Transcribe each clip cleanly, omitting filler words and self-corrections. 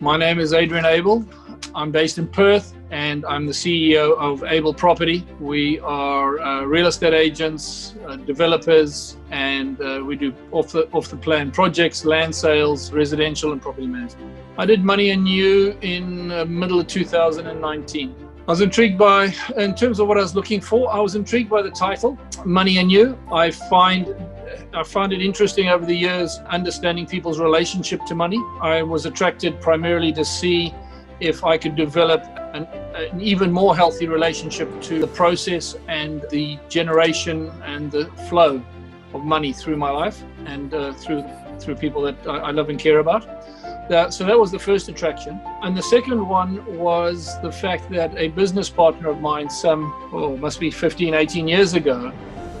My name is Adrian Abel. I'm based in Perth and I'm the CEO of Abel Property. We are real estate agents, developers, and we do off the plan projects, land sales, residential and property management. I did Money and You in the middle of 2019. I was intrigued by, in terms of what I was looking for, I was intrigued by the title, Money and You. I find it interesting over the years, understanding people's relationship to money. I was attracted primarily to see if I could develop an even more healthy relationship to the process and the generation and the flow of money through my life and through people that I love and care about. So that was the first attraction. And the second one was the fact that a business partner of mine, must be 15, 18 years ago,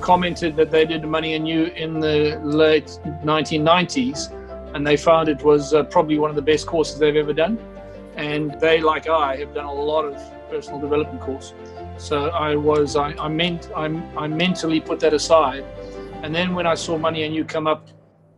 commented that they did Money and You in the late 1990s, and they found it was probably one of the best courses they've ever done. And they, like I, have done a lot of personal development course. So I mentally put that aside. And then when I saw Money and You come up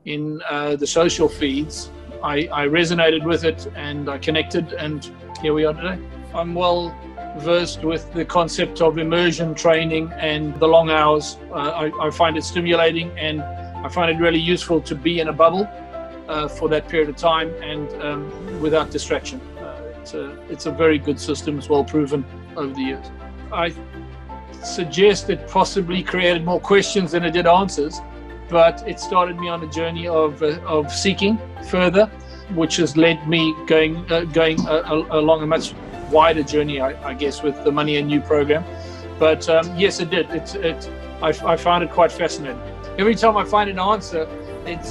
in the social feeds, I resonated with it and I connected, and here we are today. I'm well versed with the concept of immersion training and the long hours. I find it stimulating, and I find it really useful to be in a bubble for that period of time and without distraction. It's a very good system. It's well proven over the years. I suggest it possibly created more questions than it did answers, but it started me on a journey of seeking further, which has led me going along a much wider journey, I guess, with the Money and You program. But yes, it did. I found it quite fascinating. Every time I find an answer, it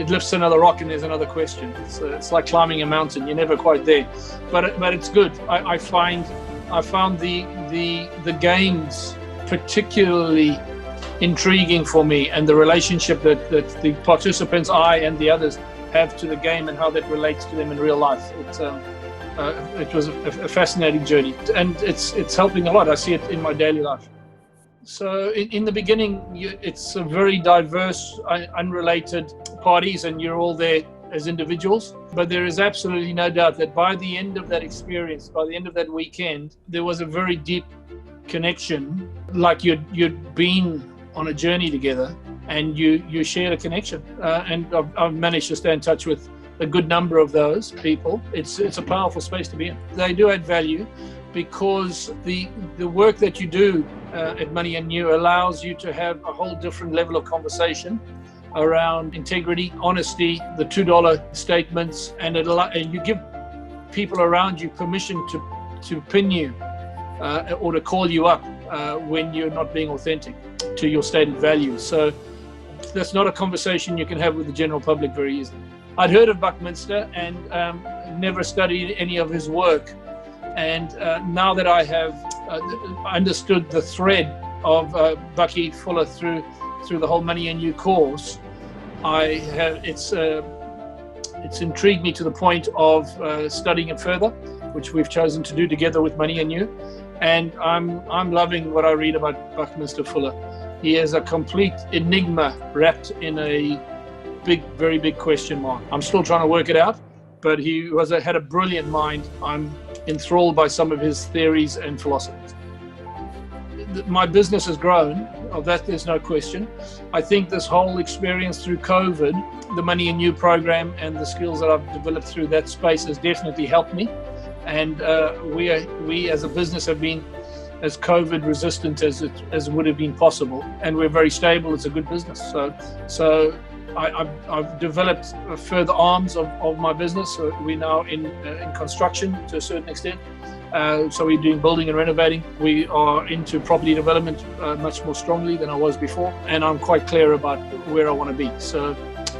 lifts another rock and there's another question. It's like climbing a mountain. You're never quite there, but it's good. I found the games particularly intriguing for me, and the relationship that the participants, I and the others, have to the game and how that relates to them in real life. It was a fascinating journey, and it's helping a lot. I see it in my daily life. So in the beginning, it's a very diverse, unrelated parties, and you're all there as individuals. But there is absolutely no doubt that by the end of that experience, by the end of that weekend, there was a very deep connection, like you'd been on a journey together, and you shared a connection. And I've managed to stay in touch with a good number of those people. It's a powerful space to be in. They do add value because the work that you do at Money and You allows you to have a whole different level of conversation around integrity, honesty, the $2 statements, and you give people around you permission to pin you or to call you up when you're not being authentic to your stated values. So that's not a conversation you can have with the general public very easily. I'd heard of Buckminster and never studied any of his work. And now that I have understood the thread of Bucky Fuller through the whole Money and You course, it's intrigued me to the point of studying it further, which we've chosen to do together with Money and You. And I'm loving what I read about Buckminster Fuller. He is a complete enigma wrapped in a very big question mark. I'm still trying to work it out, but he had a brilliant mind. I'm enthralled by some of his theories and philosophies. My business has grown, of that there's no question. I think this whole experience through COVID, the Money and You program, and the skills that I've developed through that space has definitely helped me. And we as a business have been as COVID resistant as would have been possible, and we're very stable. It's a good business. So I've developed further arms of my business. So we're now in construction to a certain extent. So we're doing building and renovating. We are into property development much more strongly than I was before, and I'm quite clear about where I want to be. So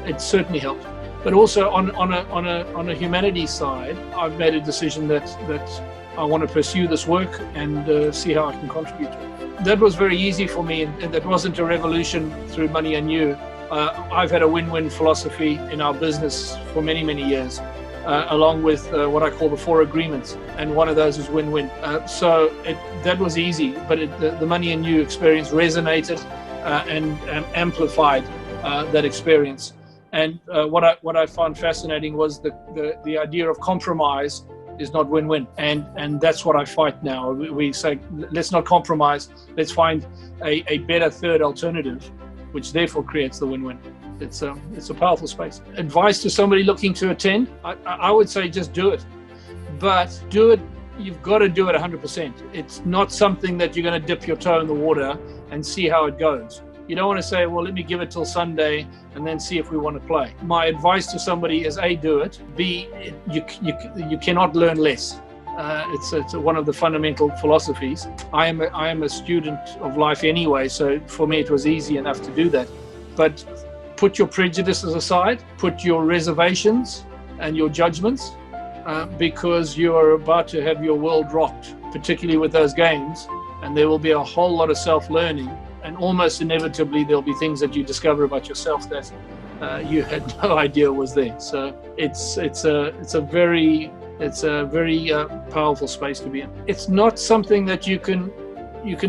it certainly helped. But also on a humanities side, I've made a decision that I want to pursue this work and see how I can contribute to it. That was very easy for me, and that wasn't a revolution through Money and You. I've had a win-win philosophy in our business for many, many years, along with what I call the 4 agreements, and one of those is win-win. So that was easy, but the Money and You experience resonated and amplified that experience. And what I found fascinating was the idea of compromise is not win-win, and that's what I fight now. We say, let's not compromise, let's find a better third alternative, which therefore creates the win-win. It's a powerful space. Advice to somebody looking to attend, I would say just do it, but do it. You've got to do it 100%. It's not something that you're going to dip your toe in the water and see how it goes. You don't want to say, well, let me give it till Sunday and then see if we want to play. My advice to somebody is A, do it. B, you cannot learn less. It's one of the fundamental philosophies. I am a student of life anyway, so for me it was easy enough to do that. But put your prejudices aside, put your reservations and your judgments, because you are about to have your world rocked, particularly with those games, and there will be a whole lot of self-learning, and almost inevitably there'll be things that you discover about yourself that you had no idea was there. So it's a very powerful space to be in. It's not something that you can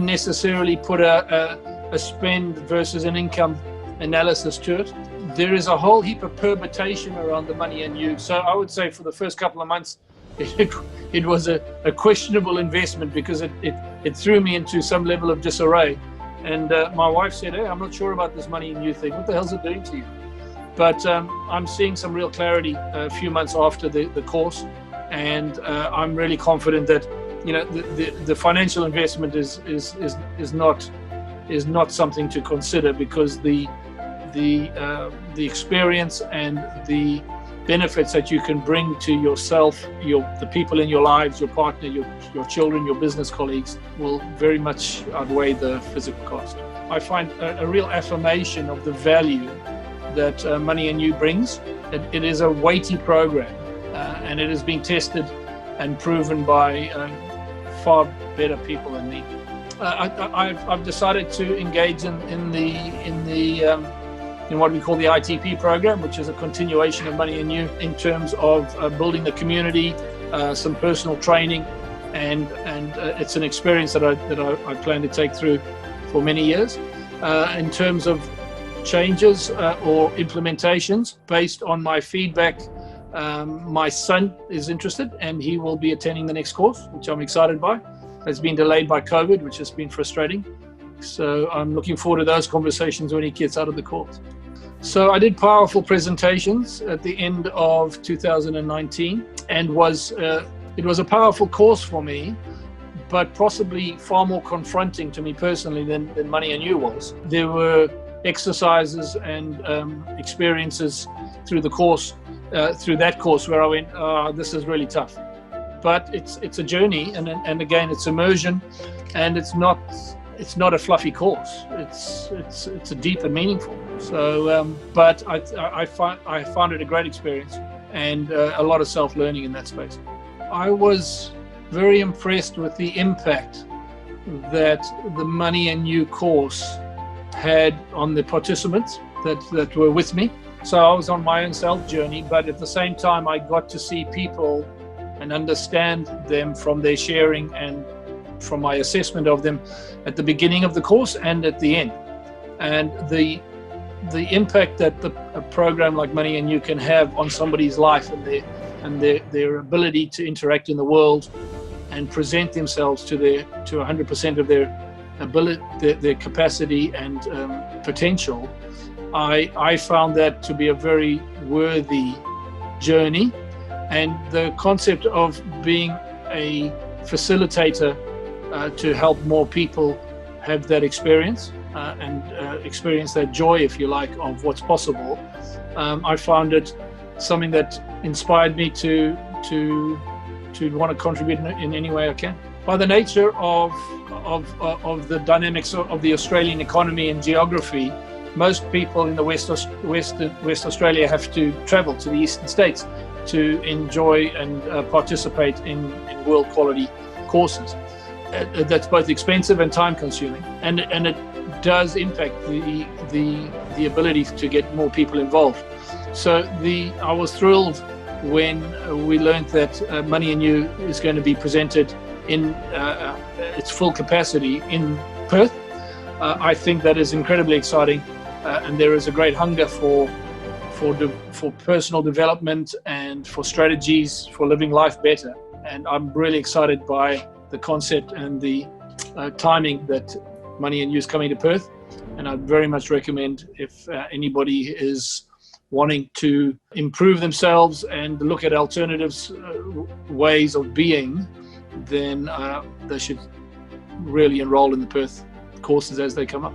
necessarily put a spend versus an income analysis to it. There is a whole heap of permutation around the money and you. So I would say for the first couple of months, it was a questionable investment because it threw me into some level of disarray. And my wife said, hey, I'm not sure about this money and you thing. What the hell's it doing to you? But I'm seeing some real clarity a few months after the course. And I'm really confident that, you know, the financial investment is not something to consider, because the experience and the benefits that you can bring to yourself, the people in your lives, your partner, your children, your business colleagues will very much outweigh the physical cost. I find a real affirmation of the value that Money and You brings. It is a weighty program, and it is being tested and proven by far better people than me. I've decided to engage in what we call the ITP program, which is a continuation of Money and You in terms of building the community, some personal training, and it's an experience that I plan to take through for many years. In terms of changes or implementations based on my feedback, my son is interested and he will be attending the next course, which I'm excited by. It's been delayed by COVID, which has been frustrating. So I'm looking forward to those conversations when he gets out of the course. So I did powerful presentations at the end of 2019, and it was a powerful course for me, but possibly far more confronting to me personally than Money and You was. There were exercises and experiences through the course, through that course, where I went, this is really tough. But it's a journey, and again, it's immersion, and it's not a fluffy course. It's a deep and meaningful. So, but I found it a great experience, and a lot of self-learning in that space. I was very impressed with the impact that the Money and You course had on the participants that were with me. So I was on my own self journey, but at the same time, I got to see people and understand them from their sharing and from my assessment of them at the beginning of the course and at the end. And the impact that a program like Money and You can have on somebody's life and their ability to interact in the world and present themselves to 100% of their ability, their capacity and potential, I found that to be a very worthy journey. And the concept of being a facilitator to help more people have that experience and experience that joy, if you like, of what's possible. I found it something that inspired me to want to contribute in any way I can. By the nature of the dynamics of the Australian economy and geography, most people in the West Australia have to travel to the eastern states to enjoy and participate in world quality courses. That's both expensive and time consuming, and it does impact the ability to get more people involved. So I was thrilled when we learned that Money and You is going to be presented in its full capacity in Perth. I think that is incredibly exciting, and there is a great hunger for for personal development and for strategies for living life better. And I'm really excited by the concept and the timing that Money and You is coming to Perth. And I very much recommend, if anybody is wanting to improve themselves and look at alternatives, ways of being, then they should really enroll in the Perth courses as they come up.